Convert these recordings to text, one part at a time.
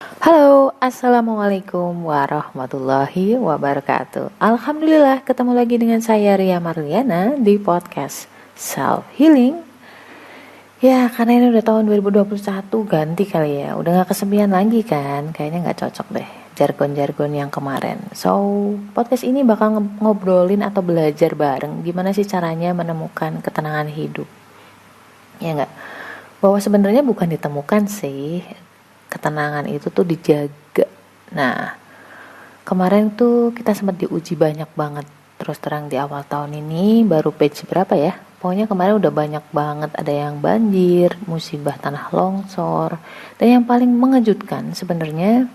Halo, assalamualaikum warahmatullahi wabarakatuh. Alhamdulillah ketemu lagi dengan saya Ria Marliana di podcast Self Healing. Ya, karena ini udah tahun 2021 ganti kali ya. Udah gak kesepian lagi kan? Kayaknya gak cocok deh jargon-jargon yang kemarin. So, podcast ini bakal ngobrolin atau belajar bareng gimana sih caranya menemukan ketenangan hidup. Ya gak? Bahwa sebenarnya bukan ditemukan sih, ketenangan itu tuh dijaga. Nah, kemarin tuh kita sempat diuji banyak banget. Terus terang di awal tahun ini baru page berapa ya? Pokoknya kemarin udah banyak banget, ada yang banjir, musibah tanah longsor, dan yang paling mengejutkan sebenarnya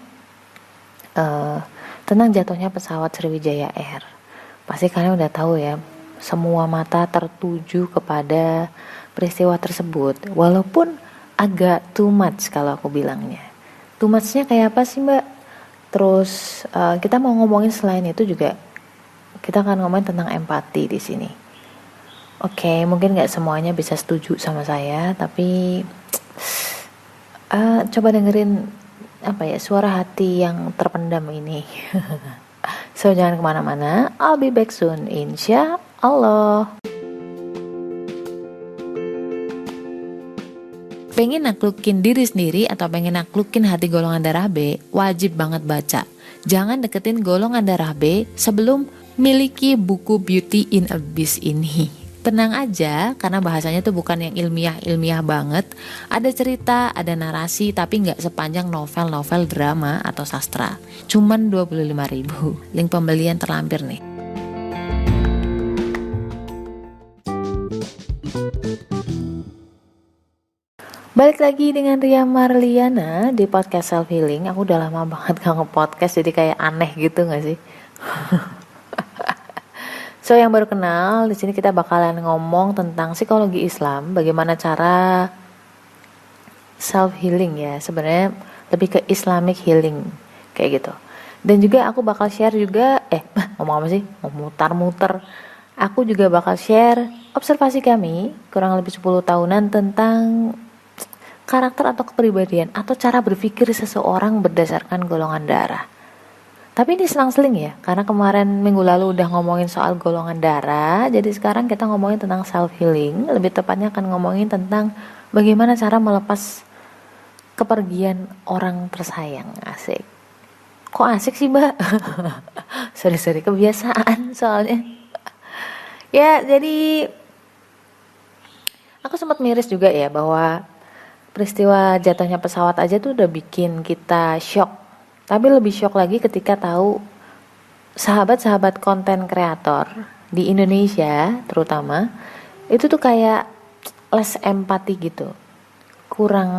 tentang jatuhnya pesawat Sriwijaya Air. Pasti kalian udah tahu ya, semua mata tertuju kepada peristiwa tersebut. Walaupun agak too much kalau aku bilangnya. Too much-nya kayak apa sih Mbak? Terus kita mau ngomongin selain itu juga, kita akan ngomongin tentang empati di sini. Oke, mungkin nggak semuanya bisa setuju sama saya, tapi coba dengerin suara hati yang terpendam ini. So jangan kemana-mana, I'll be back soon, insya Allah. Pengen naklukin diri sendiri atau pengen naklukin hati golongan darah B, wajib banget baca. Jangan deketin golongan darah B sebelum miliki buku Beauty in Abyss ini. Tenang aja, karena bahasanya tuh bukan yang ilmiah-ilmiah banget. Ada cerita, ada narasi, tapi nggak sepanjang novel-novel drama atau sastra. Cuman 25.000. Link pembelian terlampir nih. Balik lagi dengan Ria Marliana di podcast Self Healing. Aku udah lama banget gak nge-podcast, jadi kayak aneh gitu gak sih? So yang baru kenal, di sini kita bakalan ngomong tentang psikologi Islam, bagaimana cara self healing ya. Sebenarnya lebih ke Islamic healing kayak gitu. Dan juga aku bakal share juga ngomong apa sih? Mau mutar-muter. Aku juga bakal share observasi kami kurang lebih 10 tahunan tentang karakter atau kepribadian atau cara berpikir seseorang berdasarkan golongan darah. Tapi ini selang-seling ya, karena kemarin minggu lalu udah ngomongin soal golongan darah, jadi sekarang kita ngomongin tentang self healing. Lebih tepatnya akan ngomongin tentang bagaimana cara melepas kepergian orang tersayang. Asik. Kok asik sih Mbak? Sorry kebiasaan soalnya. Ya jadi aku sempat miris juga ya bahwa peristiwa jatuhnya pesawat aja tuh udah bikin kita shock. Tapi lebih shock lagi ketika tahu sahabat-sahabat konten kreator di Indonesia terutama itu tuh kayak less empati gitu, kurang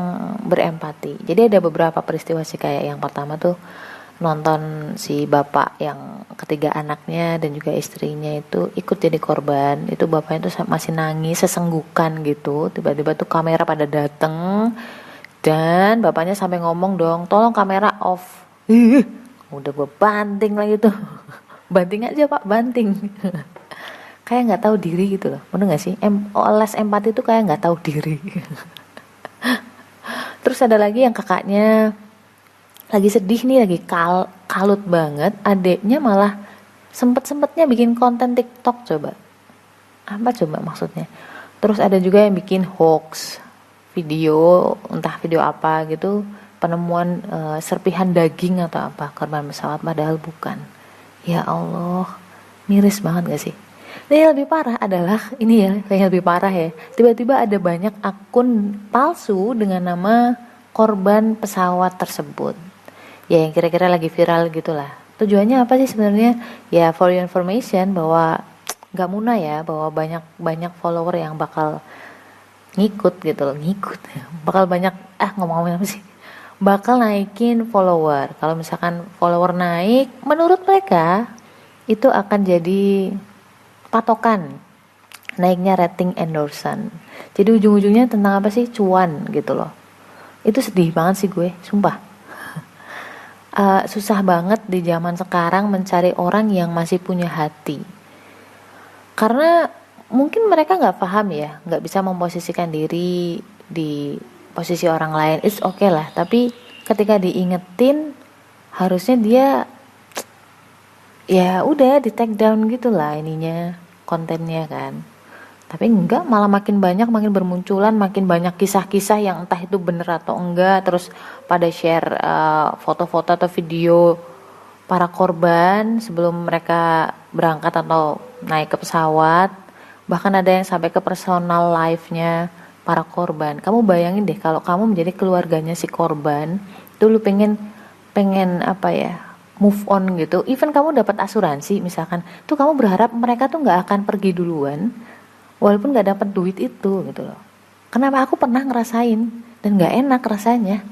berempati. Jadi ada beberapa peristiwa sih, kayak yang pertama tuh nonton si bapak yang ketiga anaknya dan juga istrinya itu ikut jadi korban. Itu bapaknya tuh masih nangis sesenggukan gitu, tiba-tiba tuh kamera pada dateng dan bapaknya sampai ngomong dong, tolong kamera off. Udah gue banting lagi tuh. Banting aja Pak, banting. Kayak nggak tahu diri gitu loh, bener nggak sih? Less empati tuh kayak nggak tahu diri. Terus ada lagi yang kakaknya lagi sedih nih, lagi kalut banget, adeknya malah sempet-sempetnya bikin konten TikTok. Coba apa coba maksudnya? Terus ada juga yang bikin hoax video, entah video apa gitu, penemuan serpihan daging atau apa korban pesawat, padahal bukan. Ya Allah, miris banget gak sih? Dan yang lebih parah adalah ini ya, yang lebih parah ya, tiba-tiba ada banyak akun palsu dengan nama korban pesawat tersebut. Ya yang kira-kira lagi viral gitulah. Tujuannya apa sih sebenarnya? Ya for your information, bahwa gak munah ya, bahwa banyak follower yang bakal ngikut gitu loh, bakal banyak ngomong-ngomong apa sih, bakal naikin follower. Kalau misalkan follower naik, menurut mereka itu akan jadi patokan naiknya rating endorsement. Jadi ujung-ujungnya tentang apa sih? Cuan gitu loh. Itu sedih banget sih gue, sumpah. Susah banget di zaman sekarang mencari orang yang masih punya hati, karena mungkin mereka nggak paham ya, nggak bisa memposisikan diri di posisi orang lain. It's okay lah, tapi ketika diingetin harusnya dia ya udah di take down gitulah ininya, kontennya kan. Tapi enggak, malah makin banyak, makin bermunculan, makin banyak kisah-kisah yang entah itu bener atau enggak. Terus pada share foto-foto atau video para korban sebelum mereka berangkat atau naik ke pesawat. Bahkan ada yang sampai ke personal life-nya para korban. Kamu bayangin deh kalau kamu menjadi keluarganya si korban, dulu pengen apa ya, move on gitu. Even kamu dapat asuransi misalkan, tuh kamu berharap mereka tuh nggak akan pergi duluan, walaupun nggak dapat duit itu gitu loh. Kenapa? Aku pernah ngerasain dan nggak enak rasanya.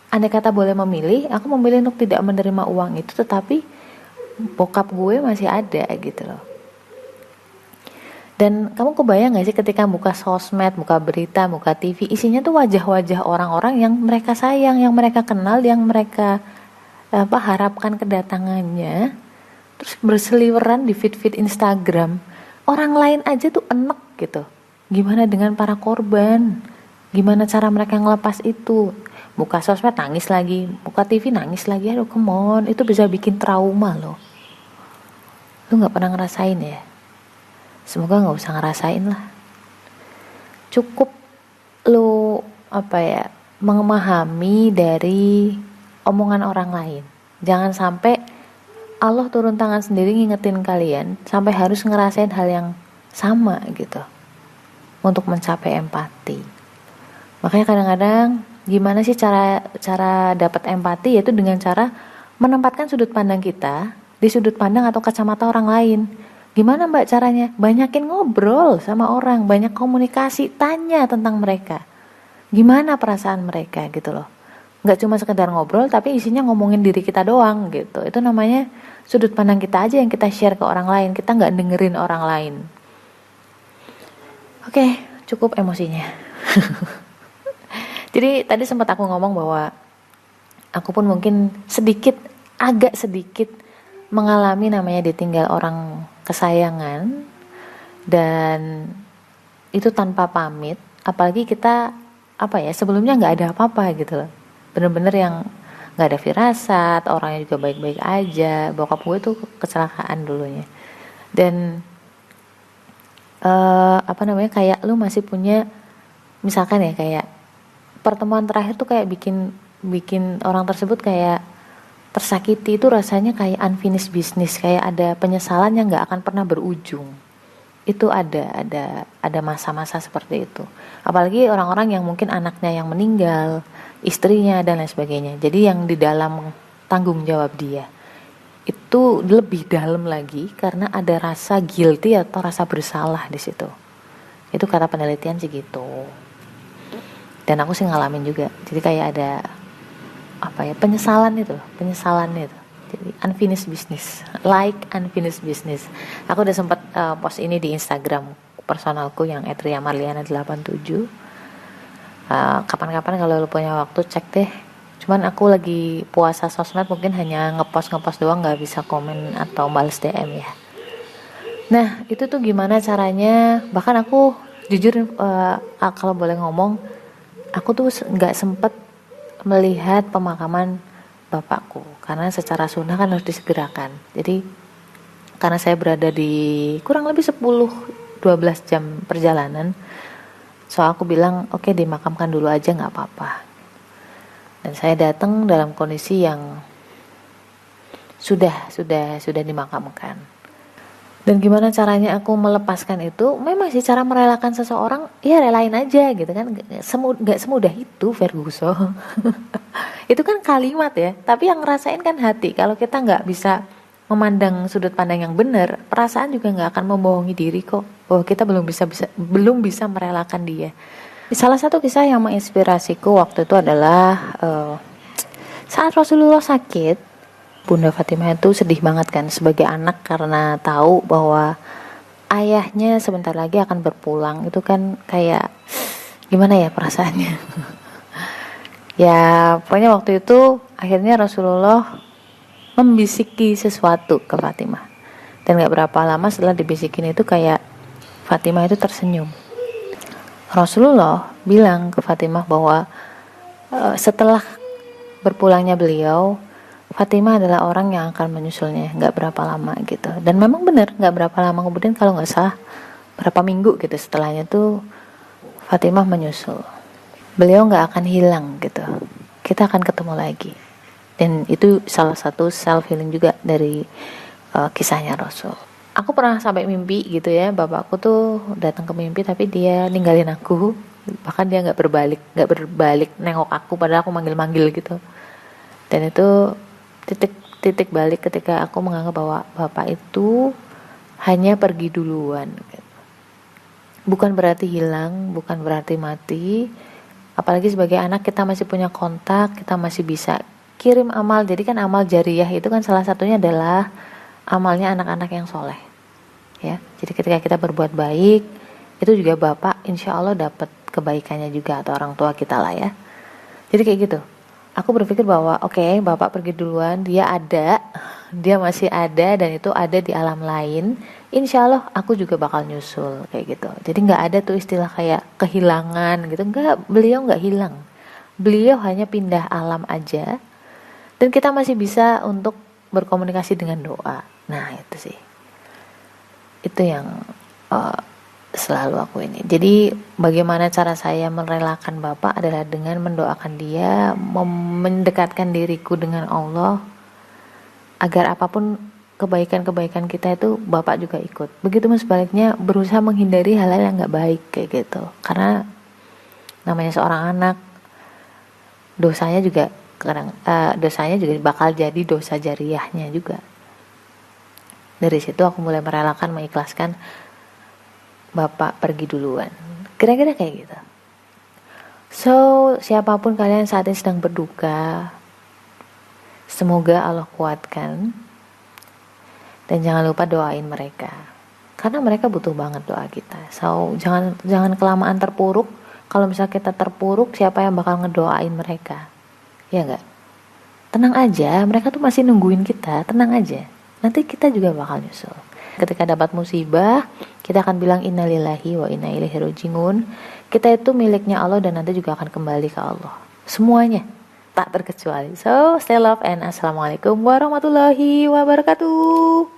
Andai kata boleh memilih, aku memilih untuk tidak menerima uang itu, tetapi bokap gue masih ada gitu loh. Dan kamu kebayang gak sih ketika buka sosmed, buka berita, buka TV, isinya tuh wajah-wajah orang-orang yang mereka sayang, yang mereka kenal, yang mereka harapkan kedatangannya, terus berseliweran di feed-feed Instagram. Orang lain aja tuh enek gitu. Gimana dengan para korban? Gimana cara mereka ngelepas itu? Buka sosmed nangis lagi, buka TV nangis lagi. Aduh, come on, itu bisa bikin trauma loh. Lu gak pernah ngerasain ya? Semoga gak usah ngerasain lah. Cukup lu memahami dari omongan orang lain. Jangan sampai Allah turun tangan sendiri ngingetin kalian sampai harus ngerasain hal yang sama gitu untuk mencapai empati. Makanya kadang-kadang gimana sih cara dapat empati, yaitu dengan cara menempatkan sudut pandang kita di sudut pandang atau kacamata orang lain. Gimana Mbak caranya? Banyakin ngobrol sama orang, banyak komunikasi, tanya tentang mereka. Gimana perasaan mereka gitu loh. Nggak cuma sekedar ngobrol tapi isinya ngomongin diri kita doang gitu. Itu namanya sudut pandang kita aja yang kita share ke orang lain. Kita nggak dengerin orang lain. Oke, cukup emosinya. Jadi tadi sempat aku ngomong bahwa aku pun mungkin agak sedikit mengalami namanya ditinggal orang kesayangan, dan itu tanpa pamit. Apalagi kita sebelumnya nggak ada apa-apa gitu loh. Bener-bener yang nggak ada firasat, orangnya juga baik-baik aja. Bokap gue tuh kecelakaan dulunya, dan kayak lu masih punya, misalkan ya kayak pertemuan terakhir tuh kayak bikin orang tersebut kayak tersakiti, itu rasanya kayak unfinished business, kayak ada penyesalan yang nggak akan pernah berujung. Itu ada masa-masa seperti itu. Apalagi orang-orang yang mungkin anaknya yang meninggal, istrinya dan lain sebagainya. Jadi yang di dalam tanggung jawab dia itu lebih dalam lagi karena ada rasa guilty atau rasa bersalah di situ. Itu kata penelitian sih gitu. Dan aku sih ngalamin juga. Jadi kayak ada penyesalan itu. Jadi unfinished business, unfinished business. Aku udah sempat post ini di Instagram personalku yang @riamarliana87. Kapan-kapan kalau lu punya waktu cek deh. Cuman aku lagi puasa sosmed, mungkin hanya ngepost doang, nggak bisa komen atau balas DM ya. Nah itu tuh gimana caranya? Bahkan aku jujur kalau boleh ngomong, aku tuh nggak sempet melihat pemakaman bapakku karena secara sunnah kan harus disegerakan. Jadi karena saya berada di kurang lebih 10-12 jam perjalanan, so aku bilang oke, dimakamkan dulu aja, nggak apa-apa. Dan saya datang dalam kondisi yang sudah dimakamkan. Dan gimana caranya aku melepaskan itu? Memang sih cara merelakan seseorang, ya relain aja gitu kan. Gak semudah itu, Ferguson. Itu kan kalimat ya, tapi yang ngerasain kan hati. Kalau kita gak bisa memandang sudut pandang yang benar, perasaan juga gak akan membohongi diri kok. Oh, kita belum bisa merelakan dia. Salah satu kisah yang menginspirasiku waktu itu adalah saat Rasulullah sakit. Bunda Fatimah itu sedih banget kan sebagai anak karena tahu bahwa ayahnya sebentar lagi akan berpulang. Itu kan kayak gimana ya perasaannya. Ya pokoknya waktu itu akhirnya Rasulullah membisiki sesuatu ke Fatimah. Dan gak berapa lama setelah dibisikin itu kayak Fatimah itu tersenyum. Rasulullah bilang ke Fatimah bahwa setelah berpulangnya beliau, Fatimah adalah orang yang akan menyusulnya, nggak berapa lama gitu. Dan memang benar, nggak berapa lama kemudian, kalau nggak salah berapa minggu gitu setelahnya tuh Fatimah menyusul. Beliau nggak akan hilang gitu. Kita akan ketemu lagi. Dan itu salah satu self healing juga dari kisahnya Rasul. Aku pernah sampai mimpi gitu ya, bapakku tuh datang ke mimpi tapi dia ninggalin aku. Bahkan dia nggak berbalik nengok aku padahal aku manggil-manggil gitu. Dan itu titik balik ketika aku menganggap bahwa bapak itu hanya pergi duluan. Bukan berarti hilang, bukan berarti mati. Apalagi sebagai anak kita masih punya kontak, kita masih bisa kirim amal. Jadi kan amal jariyah itu kan salah satunya adalah amalnya anak-anak yang soleh. Ya, jadi ketika kita berbuat baik, itu juga bapak insya Allah dapat kebaikannya juga, atau orang tua kita lah ya. Jadi kayak gitu. Aku berpikir bahwa oke, bapak pergi duluan, dia masih ada, dan itu ada di alam lain. Insya Allah aku juga bakal nyusul kayak gitu. Jadi nggak ada tuh istilah kayak kehilangan gitu. Beliau nggak hilang. Beliau hanya pindah alam aja. Dan kita masih bisa untuk berkomunikasi dengan doa. Nah itu sih. Itu yang selalu aku ini. Jadi bagaimana cara saya merelakan bapak adalah dengan mendoakan dia, mendekatkan diriku dengan Allah, agar apapun kebaikan-kebaikan kita itu bapak juga ikut. Begitu sebaliknya, berusaha menghindari hal-hal yang gak baik kayak gitu. Karena namanya seorang anak, dosanya juga bakal jadi dosa jariyahnya juga. Dari situ aku mulai merelakan, mengikhlaskan bapak pergi duluan. Kira-kira kayak gitu. So, siapapun kalian saat ini sedang berduka, semoga Allah kuatkan. Dan jangan lupa doain mereka. Karena mereka butuh banget doa kita. So, jangan kelamaan terpuruk. Kalau misalnya kita terpuruk, siapa yang bakal ngedoain mereka? Ya enggak? Tenang aja, mereka tuh masih nungguin kita, tenang aja. Nanti kita juga bakal nyusul. Ketika dapat musibah, kita akan bilang innalillahi wa inna ilaihi raji'un. Kita itu miliknya Allah dan nanti juga akan kembali ke Allah. Semuanya, tak terkecuali. So, stay love and assalamualaikum warahmatullahi wabarakatuh.